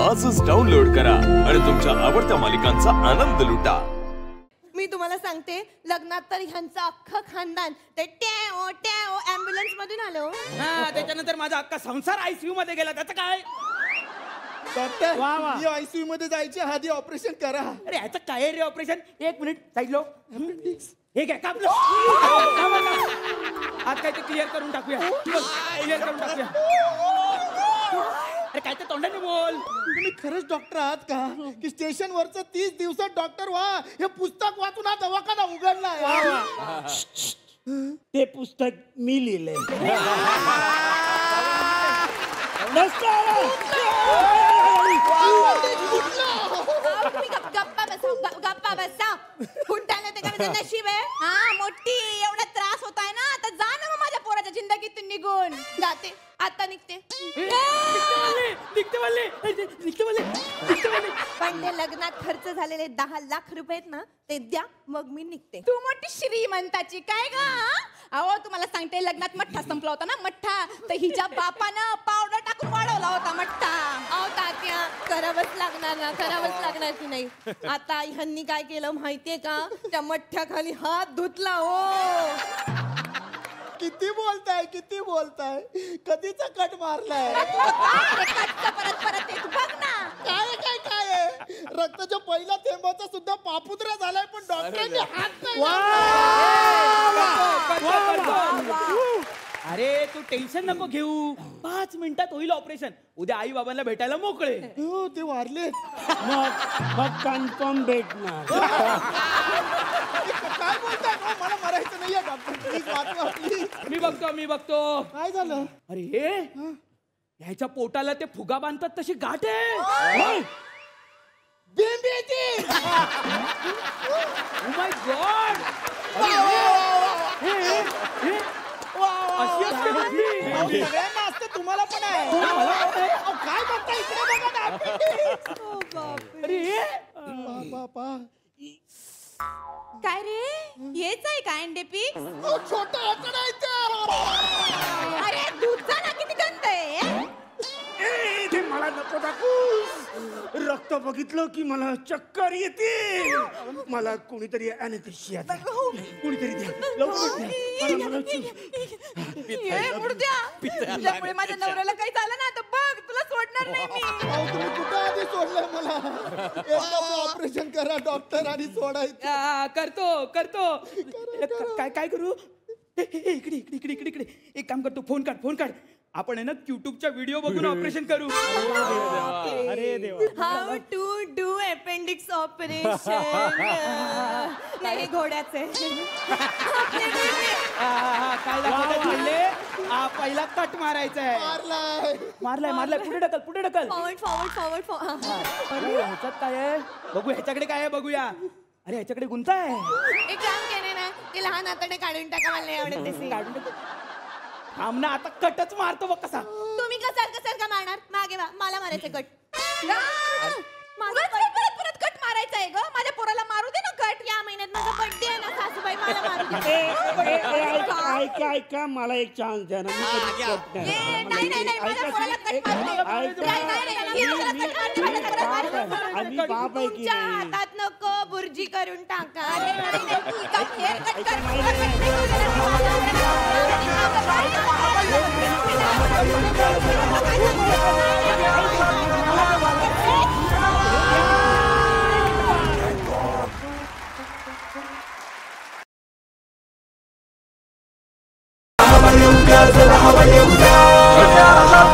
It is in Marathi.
आजच डाउनलोड करा आणि तुमच्या आवडत्या मालिकांचा आनंद लुटा। मी तुम्हाला सांगते, लग्नात तर ह्यांचं अख्खं खानदान ते टॅओ टॅओ ॲम्ब्युलन्स मधून आलो। हां, त्याच्यानंतर माझा अख्खा संसार आयसीयू मध्ये गेला। त्याचं काय? डॉक्टर, मी आयसीयू मध्ये जायचे आधी ऑपरेशन करा। अरे ह्याचं काय रे ऑपरेशन? एक मिनिट साईड लो। हे काय कापलं? आज काय ते क्लिअर करून टाकूया। क्लिअर करून टाकूया। अरे काय ते तोंडाने बोल। तुम्ही खरंच डॉक्टर आहात का? की स्टेशन वरचं 30 दिवसात डॉक्टर व्हा हे पुस्तक वाचून हा दवाखाना उघडलाय? ते पुस्तक मी लिहिलंय। गप्पा बसा। हुंटाने ते काय नशीब आहे? हा मोठी एवढा त्रास होताय ना, आता जा ना मग माझ्या पोराच्या जिंदगीतून निघून। जाते आता निघते। पण ते लग्नात खर्च झालेले 10 लाख रुपये आहेत ना, ते द्या मग मी निघते। तू मोठी श्रीमंताची काय ग? अहो तुम्हाला सांगते, लग्नात मठ्ठा संपला होता ना, मठ्ठा। तर हिच्या बापानं पावडर टाकून वाढवला होता मठ्ठा। अहो तात्या, करावंच लागणार ना, करावंच लागणार की नाही? आता ह्यांनी काय केलं माहितीये का? त्या मठ्ठ्याखाली हात धुतला हो। किती बोलताय किती बोलताय? कधीचा कट मारलाय? परत परत ते तू बघ ना। काय काय काय रक्ताच्या पहिल्या थेंबाचा सुद्धा पापुद्रा झालाय, पण डॉक्टरांनी हात नाही लावला। अरे तू टेन्शन नको घेऊ, 5 मिनिटात होईल ऑपरेशन। उद्या आई बाबांना भेटायला मोकळे। हो, ते वारले। मग कन्फर्म भेटणार। काय बोलताय? मला मरायचं नाहीये डॉक्टर, प्लीज वाचवा प्लीज। मी बघतो काय झालं? अरे हे ह्याच्या पोटाला ते फुगा बांधतात तशी गाठ आहे। Oh my God! सगळ्यांना असतं, तुम्हाला पण आहे। काय बघता इकडे बघा ना। अरे बापा, काय रे, हेच आहे का एनडीपी? छोटा आकडा आहे ते। अरे दूधचा ना किती गंध आहे। ते मला नको टाकू। रक्त बघितलं की मला चक्कर येते। मला कोणीतरी अॅनेस्थेशिया द्या, कोणीतरी द्या, लवकर द्या। त्यामुळे माझ्या नवऱ्याला काही झालं ना, तर बघ तुला सोडणार नाही मी। तुम्ही कुठं आधी सोडलंय मला? एकदा ऑपरेशन करा डॉक्टर आणि सोडायचं। करतो। काय करू? इकडे इकडे इकडे इकडे एक काम करतो, फोन काढ। आपण आहे ना युट्यूबच्या व्हिडिओ बघून ऑपरेशन करू। अरे देवा, how to do appendix operation. नाही घोड्याचे। काय दाखवले? पहिला कट मारायचा आहे। मारलाय। पुढे ढकल। फॉरवर्ड। अरे ह्याच्यात काय आहे? बघू ह्याच्याकडे काय आहे, बघूया। अरे ह्याच्याकडे गुंता आहे। एक काम केले ना, ते लहान हाताने काढून टाका, मला नाही आवडत तसे। आमना आता कटच मारतो बघ कसा। तुम्ही कसाल का मारणार? मागे वा, मला मारायचं कट। परत कट मारायचा आहे ग, माझ्या पोराला मारू दे ना कट। या महिन्यात माझा बर्थडे आहे ना, सासूबाई मला मारू दे। ऐका, मला एक चान्स द्या ना। नाही, माझ्या पोराला कट मारू दे। आम्ही बाप आहे की तुमच्या हातात नको, बुर्जी करून टाका। Hava